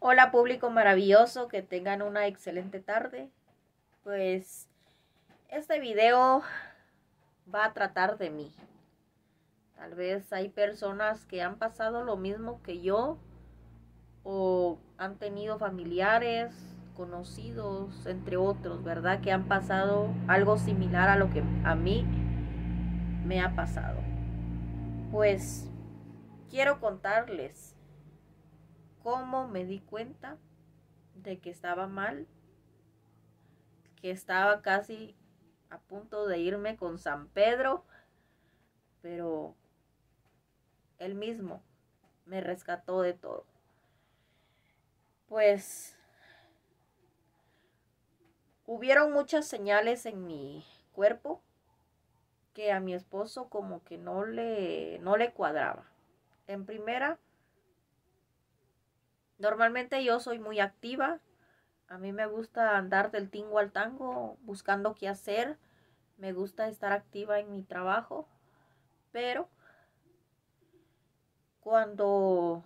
Hola público maravilloso, que tengan una excelente tarde. Pues este video va a tratar de mí. Tal vez hay personas que han pasado lo mismo que yo o han tenido familiares, conocidos, entre otros, ¿verdad? Que han pasado algo similar a lo que a mí me ha pasado. Pues quiero contarles cómo me di cuenta de que estaba mal, que estaba casi a punto de irme con San Pedro, pero él mismo me rescató de todo. Pues hubieron muchas señales en mi cuerpo que a mi esposo como que no le cuadraba. En primera, normalmente yo soy muy activa. A mí me gusta andar del tingo al tango buscando qué hacer. Me gusta estar activa en mi trabajo. Pero cuando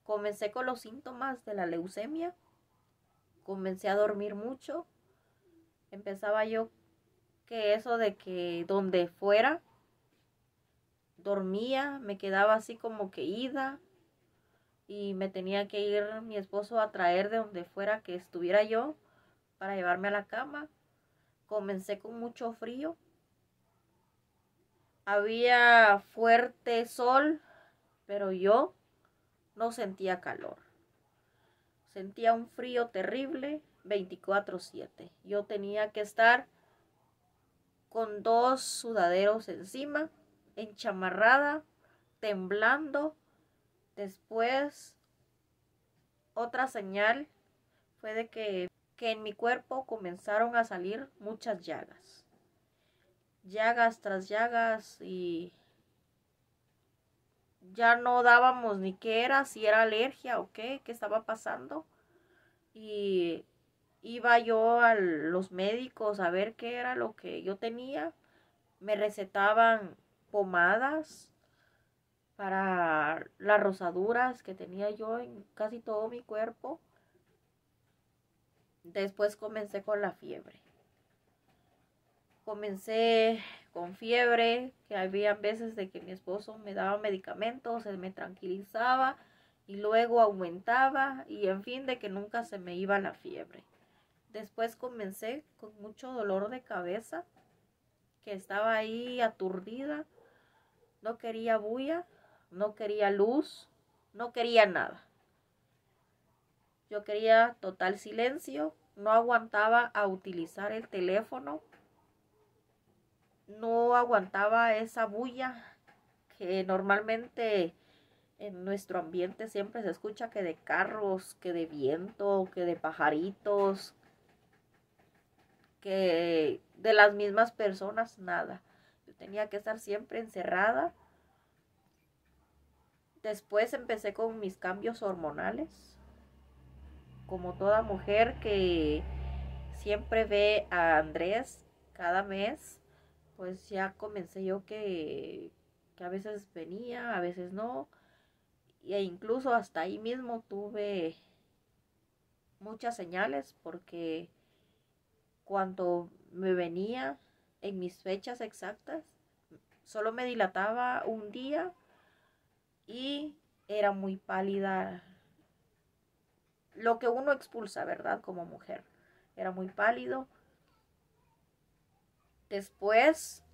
comencé con los síntomas de la leucemia, comencé a dormir mucho. Empezaba yo que eso de que donde fuera dormía, me quedaba así como que ida y me tenía que ir mi esposo a traer de donde fuera que estuviera yo para llevarme a la cama. Comencé con mucho frío. Había fuerte sol, pero yo no sentía calor. Sentía un frío terrible 24/7. Yo tenía que estar con dos sudaderos encima, enchamarrada, temblando. Después, otra señal fue de que en mi cuerpo comenzaron a salir muchas llagas. Llagas tras llagas y ya no dábamos ni qué era, si era alergia o qué estaba pasando. Y iba yo a los médicos a ver qué era lo que yo tenía. Me recetaban pomadas para las rosaduras que tenía yo en casi todo mi cuerpo. Después comencé con la fiebre. Comencé con fiebre, que había veces de que mi esposo me daba medicamentos, se me tranquilizaba y luego aumentaba y en fin de que nunca se me iba la fiebre. Después comencé con mucho dolor de cabeza, que estaba ahí aturdida, no quería bulla, no quería luz, no quería nada. Yo quería total silencio, no aguantaba a utilizar el teléfono, no aguantaba esa bulla que normalmente en nuestro ambiente siempre se escucha, que de carros, que de viento, que de pajaritos, que de las mismas personas, nada. Yo tenía que estar siempre encerrada. Después empecé con mis cambios hormonales, como toda mujer que siempre ve a Andrés cada mes. Pues ya comencé yo que a veces venía, a veces no, e incluso hasta ahí mismo tuve muchas señales, porque cuando me venía en mis fechas exactas, solo me dilataba un día y era muy pálida, lo que uno expulsa, ¿verdad? Como mujer, era muy pálido. Después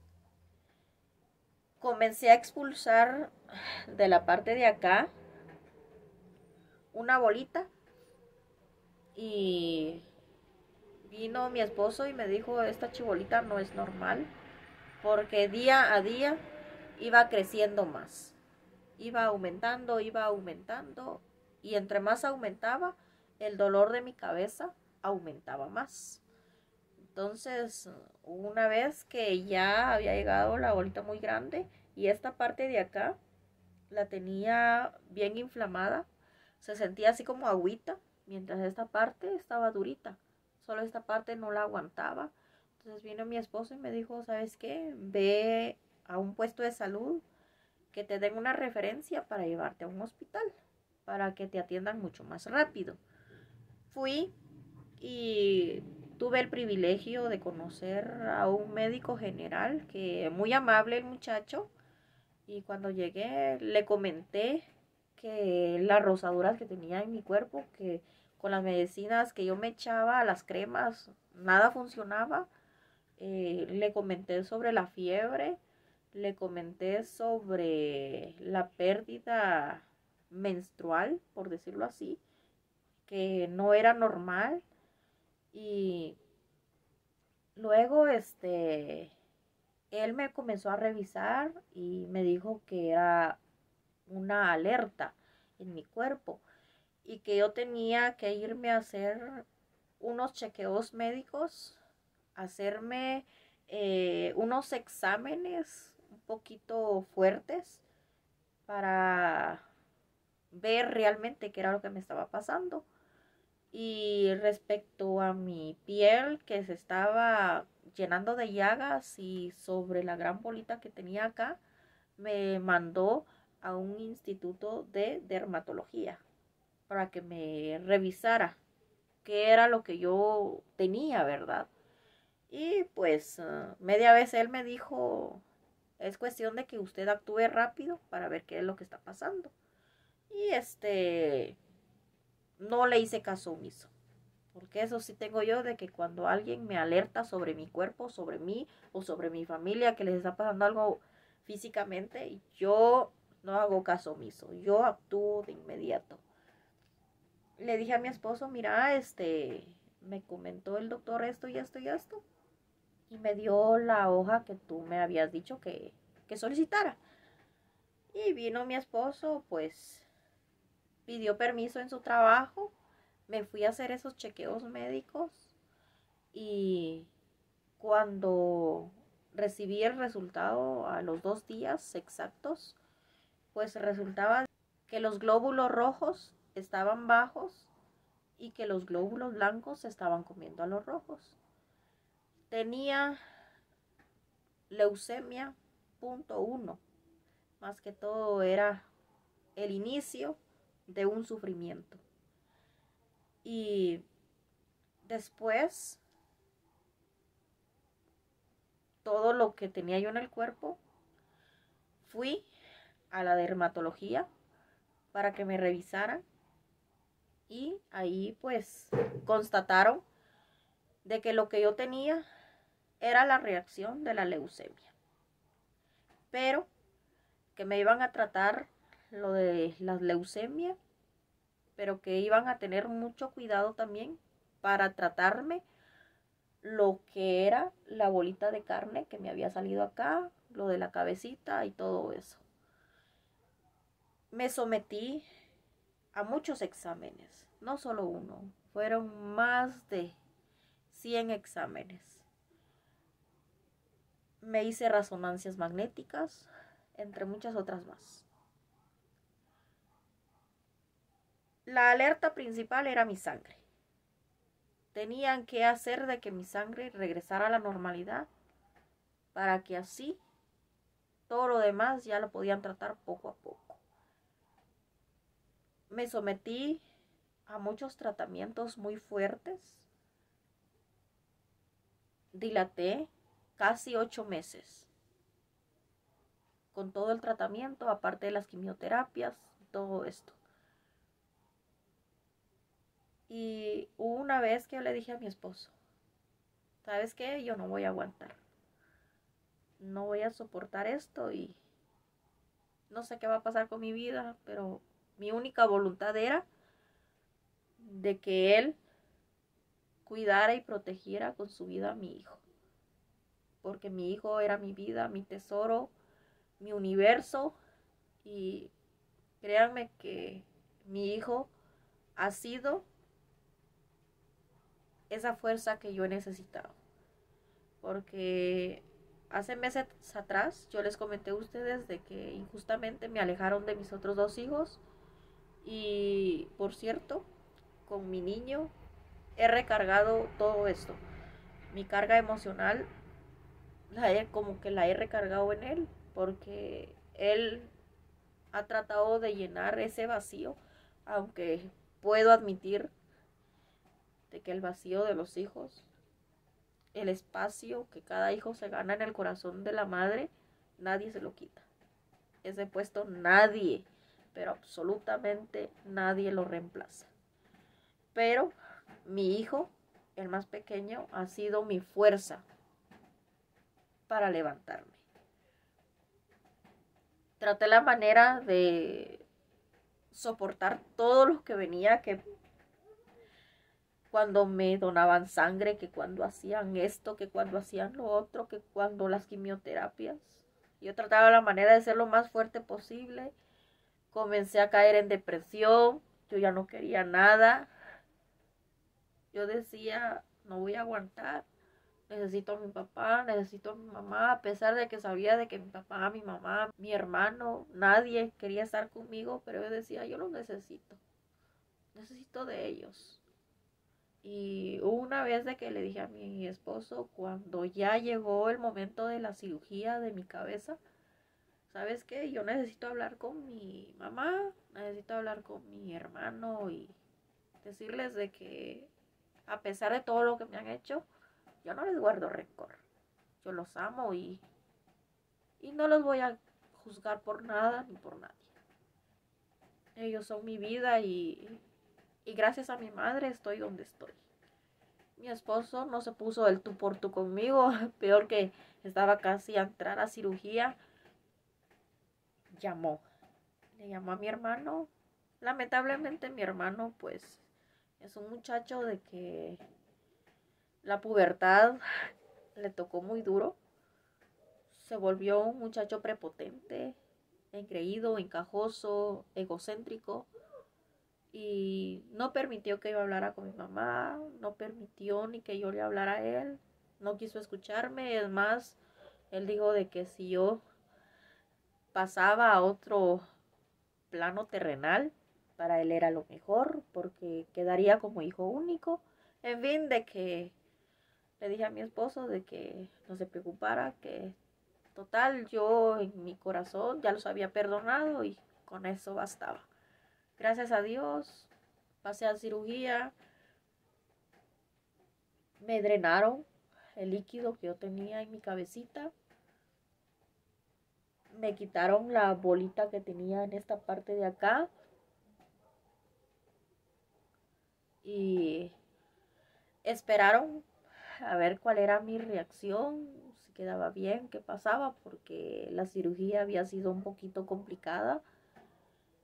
comencé a expulsar de la parte de acá una bolita y vino mi esposo y me dijo, esta chibolita no es normal, porque día a día iba creciendo más, iba aumentando y entre más aumentaba, el dolor de mi cabeza aumentaba más. Entonces, una vez que ya había llegado la bolita muy grande y esta parte de acá la tenía bien inflamada, se sentía así como agüita, mientras esta parte estaba durita. Solo esta parte no la aguantaba. Entonces vino mi esposo y me dijo, ¿sabes qué? Ve a un puesto de salud que te den una referencia para llevarte a un hospital. para que te atiendan mucho más rápido. Fui y tuve el privilegio de conocer a un médico general, que muy amable el muchacho, y cuando llegué le comenté que las rosaduras que tenía en mi cuerpo, que con las medicinas que yo me echaba, las cremas, nada funcionaba. Le comenté sobre la fiebre, le comenté sobre la pérdida menstrual, por decirlo así, que no era normal. Y luego él me comenzó a revisar y me dijo que era una alerta en mi cuerpo y que yo tenía que irme a hacer unos chequeos médicos, hacerme unos exámenes un poquito fuertes para ver realmente qué era lo que me estaba pasando. Y respecto a mi piel, que se estaba llenando de llagas, y sobre la gran bolita que tenía acá, me mandó a un instituto de dermatología para que me revisara qué era lo que yo tenía, ¿verdad? Y pues media vez él me dijo, es cuestión de que usted actúe rápido para ver qué es lo que está pasando. Y no le hice caso omiso. Porque eso sí tengo yo, de que cuando alguien me alerta sobre mi cuerpo, sobre mí o sobre mi familia, que les está pasando algo físicamente, yo no hago caso omiso, yo actúo de inmediato. Le dije a mi esposo, mira, me comentó el doctor esto y esto y esto, y me dio la hoja que tú me habías dicho que solicitara. Y vino mi esposo, pues pidió permiso en su trabajo, me fui a hacer esos chequeos médicos, y cuando recibí el resultado a los 2 días exactos, pues resultaba que los glóbulos rojos estaban bajos y que los glóbulos blancos se estaban comiendo a los rojos. Tenía leucemia .1. Más que todo era el inicio de un sufrimiento. Y después, todo lo que tenía yo en el cuerpo, fui a la dermatología para que me revisaran, y ahí pues constataron de que lo que yo tenía era la reacción de la leucemia, pero que me iban a tratar lo de la leucemia, pero que iban a tener mucho cuidado también para tratarme lo que era la bolita de carne que me había salido acá, lo de la cabecita y todo eso. Me sometí a muchos exámenes, no solo uno, fueron más de 100 exámenes. Me hice resonancias magnéticas, entre muchas otras más. La alerta principal era mi sangre. Tenían que hacer de que mi sangre regresara a la normalidad, para que así todo lo demás ya lo podían tratar poco a poco. Me sometí a muchos tratamientos muy fuertes. Dilaté casi 8 meses con todo el tratamiento, aparte de las quimioterapias, todo esto. Y hubo una vez que yo le dije a mi esposo, ¿sabes qué? Yo no voy a aguantar. No voy a soportar esto y no sé qué va a pasar con mi vida, pero mi única voluntad era de que él cuidara y protegiera con su vida a mi hijo. Porque mi hijo era mi vida, mi tesoro, mi universo, y créanme que mi hijo ha sido esa fuerza que yo he necesitado. Porque hace meses atrás yo les comenté a ustedes de que injustamente me alejaron de mis otros 2 hijos, y por cierto, con mi niño he recargado todo esto. Mi carga emocional como que la he recargado en él, porque él ha tratado de llenar ese vacío aunque puedo admitir de que el vacío de los hijos, el espacio que cada hijo se gana en el corazón de la madre, nadie se lo quita. Ese puesto nadie, pero absolutamente nadie lo reemplaza. Pero mi hijo, el más pequeño, ha sido mi fuerza para levantarme. Traté la manera de soportar todo lo que venía, que cuando me donaban sangre, que cuando hacían esto, que cuando hacían lo otro, que cuando las quimioterapias. Yo trataba la manera de ser lo más fuerte posible. Comencé a caer en depresión, yo ya no quería nada. Yo decía, no voy a aguantar, necesito a mi papá, necesito a mi mamá, a pesar de que sabía de que mi papá, mi mamá, mi hermano, nadie quería estar conmigo, pero yo decía, yo los necesito de ellos. Y hubo una vez de que le dije a mi esposo, cuando ya llegó el momento de la cirugía de mi cabeza, ¿sabes qué? Yo necesito hablar con mi mamá, necesito hablar con mi hermano y decirles de que a pesar de todo lo que me han hecho, yo no les guardo rencor. Yo los amo y no los voy a juzgar por nada ni por nadie. Ellos son mi vida y gracias a mi madre estoy donde estoy. Mi esposo no se puso del tú por tú conmigo, peor que estaba casi a entrar a cirugía. Le llamó a mi hermano. Lamentablemente mi hermano pues es un muchacho de que la pubertad le tocó muy duro. Se volvió un muchacho prepotente, engreído, encajoso, egocéntrico. Y no permitió que yo hablara con mi mamá, no permitió ni que yo le hablara a él, no quiso escucharme. Es más, él dijo de que si yo pasaba a otro plano terrenal, para él era lo mejor, porque quedaría como hijo único. En fin, de que le dije a mi esposo de que no se preocupara, que total yo en mi corazón ya los había perdonado y con eso bastaba. Gracias a Dios, pasé a cirugía, me drenaron el líquido que yo tenía en mi cabecita, me quitaron la bolita que tenía en esta parte de acá y esperaron a ver cuál era mi reacción, si quedaba bien, qué pasaba, porque la cirugía había sido un poquito complicada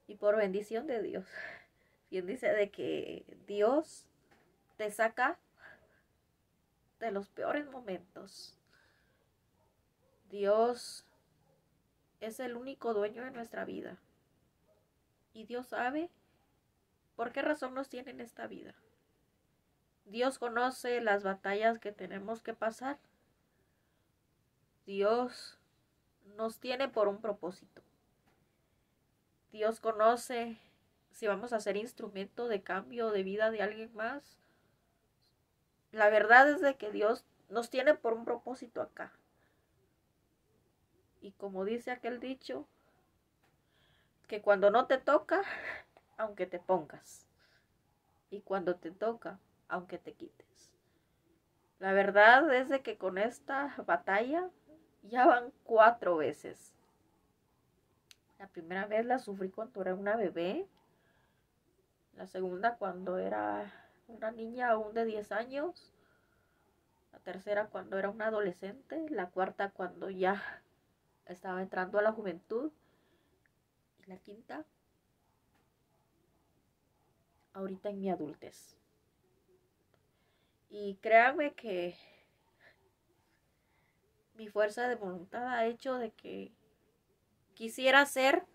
y por bendición de Dios. Quien dice de que Dios te saca de los peores momentos. Dios es el único dueño de nuestra vida. Y Dios sabe por qué razón nos tiene en esta vida. Dios conoce las batallas que tenemos que pasar. Dios nos tiene por un propósito. Dios conoce si vamos a ser instrumento de cambio de vida de alguien más. La verdad es de que Dios nos tiene por un propósito acá. Y como dice aquel dicho, que cuando no te toca, aunque te pongas. Y cuando te toca, aunque te quites. La verdad es de que con esta batalla ya van 4 veces. La primera vez la sufrí cuando era una bebé. La segunda cuando era una niña aún de 10 años. La tercera cuando era una adolescente. La cuarta cuando ya estaba entrando a la juventud. Y la quinta, ahorita en mi adultez. Y créanme que mi fuerza de voluntad ha hecho de que quisiera ser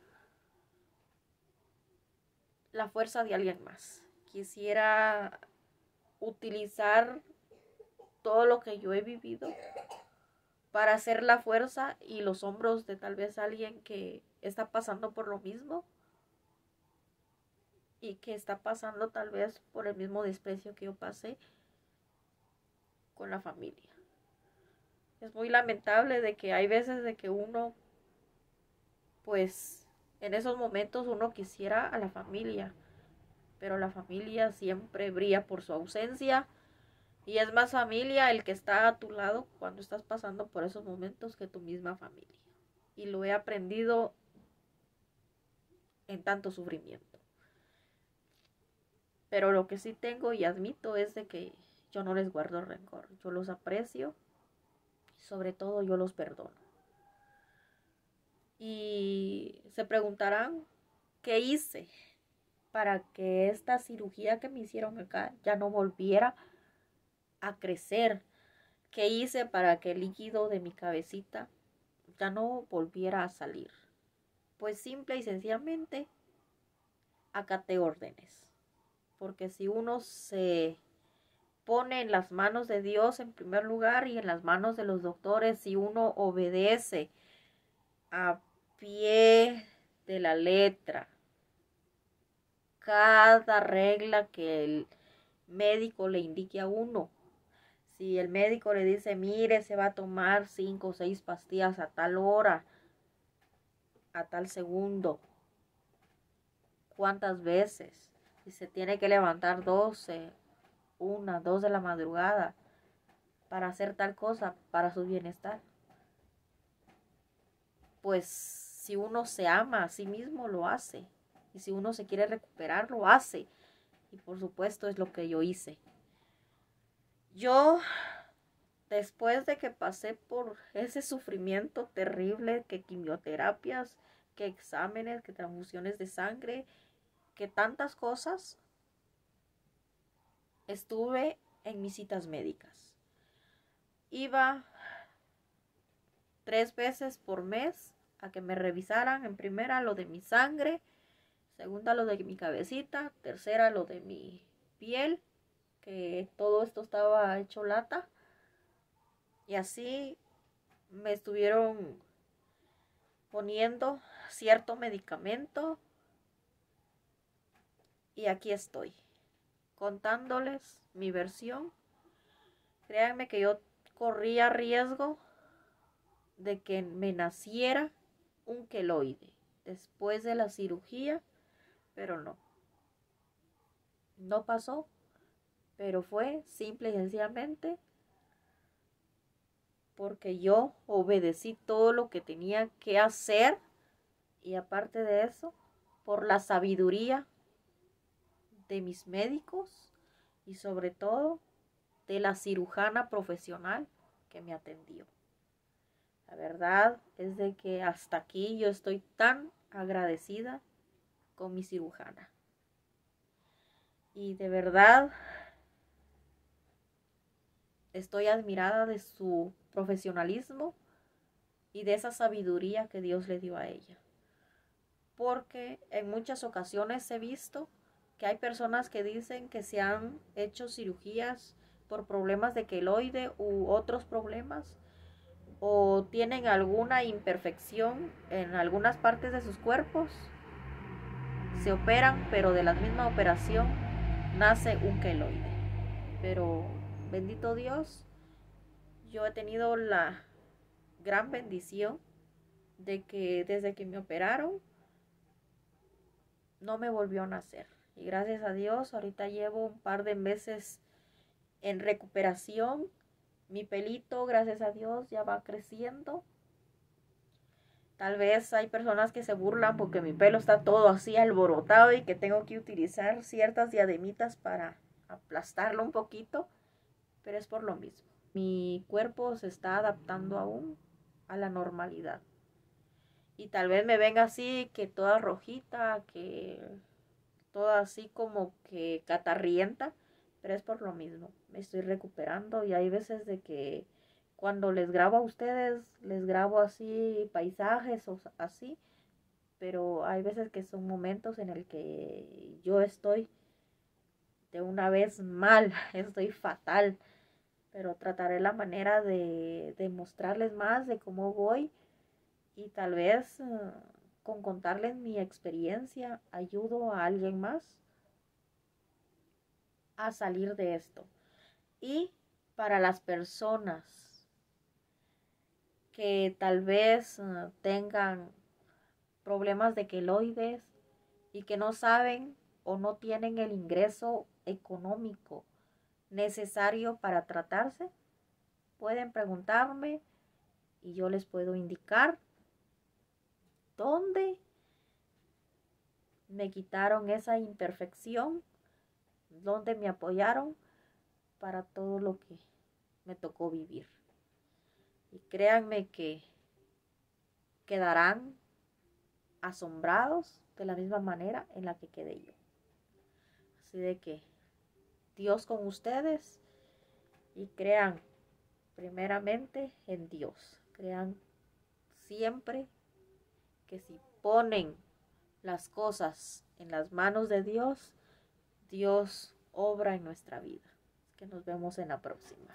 la fuerza de alguien más. Quisiera utilizar todo lo que yo he vivido para hacer la fuerza y los hombros de tal vez alguien que está pasando por lo mismo y que está pasando tal vez por el mismo desprecio que yo pasé con la familia. Es muy lamentable de que hay veces de que uno, pues, en esos momentos uno quisiera a la familia, pero la familia siempre brilla por su ausencia. Y es más familia el que está a tu lado cuando estás pasando por esos momentos que tu misma familia. Y lo he aprendido en tanto sufrimiento. Pero lo que sí tengo y admito es de que yo no les guardo rencor. Yo los aprecio y sobre todo yo los perdono. Y se preguntarán, ¿qué hice para que esta cirugía que me hicieron acá ya no volviera a crecer? ¿Qué hice para que el líquido de mi cabecita ya no volviera a salir? Pues simple y sencillamente acaté órdenes. Porque si uno se pone en las manos de Dios en primer lugar y en las manos de los doctores, si uno obedece a pie de la letra cada regla que el médico le indique a uno. Si el médico le dice, mire, se va a tomar 5 o 6 pastillas a tal hora, a tal segundo, ¿cuántas veces? Si se tiene que levantar 12, 1, 2 de la madrugada para hacer tal cosa, para su bienestar. Pues si uno se ama a sí mismo, lo hace. Y si uno se quiere recuperar, lo hace. Y por supuesto es lo que yo hice. Yo, después de que pasé por ese sufrimiento terrible, que quimioterapias, que exámenes, que transfusiones de sangre, que tantas cosas, estuve en mis citas médicas. Iba 3 veces por mes a que me revisaran. En primera lo de mi sangre, segunda lo de mi cabecita, tercera lo de mi piel, que todo esto estaba hecho lata. Y así me estuvieron poniendo cierto medicamento. Y aquí estoy, contándoles mi versión. Créanme que yo corría riesgo de que me naciera un queloide después de la cirugía, pero no. No pasó, pero fue simple y sencillamente porque yo obedecí todo lo que tenía que hacer y aparte de eso, por la sabiduría de mis médicos y sobre todo de la cirujana profesional que me atendió. La verdad es de que hasta aquí yo estoy tan agradecida con mi cirujana. Y de verdad estoy admirada de su profesionalismo y de esa sabiduría que Dios le dio a ella. Porque en muchas ocasiones he visto que hay personas que dicen que se han hecho cirugías por problemas de queloide u otros problemas o tienen alguna imperfección en algunas partes de sus cuerpos, se operan, pero de la misma operación nace un queloide. Pero bendito Dios, yo he tenido la gran bendición de que desde que me operaron no me volvió a nacer. Y gracias a Dios, ahorita llevo un par de meses en recuperación. Mi pelito, gracias a Dios, ya va creciendo. Tal vez hay personas que se burlan porque mi pelo está todo así alborotado y que tengo que utilizar ciertas diademitas para aplastarlo un poquito, pero es por lo mismo. Mi cuerpo se está adaptando aún a la normalidad. Y tal vez me venga así, que toda rojita, que toda así como que catarrienta, pero es por lo mismo. Me estoy recuperando y hay veces de que cuando les grabo a ustedes, les grabo así paisajes o así, pero hay veces que son momentos en el que yo estoy de una vez mal, estoy fatal, pero trataré la manera de mostrarles más de cómo voy y tal vez con contarles mi experiencia ayudo a alguien más a salir de esto. Y para las personas que tal vez tengan problemas de queloides y que no saben o no tienen el ingreso económico necesario para tratarse, pueden preguntarme y yo les puedo indicar dónde me quitaron esa imperfección, dónde me apoyaron para todo lo que me tocó vivir. Y créanme que quedarán asombrados de la misma manera en la que quedé yo. Así de que Dios con ustedes y crean primeramente en Dios. Crean siempre que si ponen las cosas en las manos de Dios, Dios obra en nuestra vida. Que nos vemos en la próxima.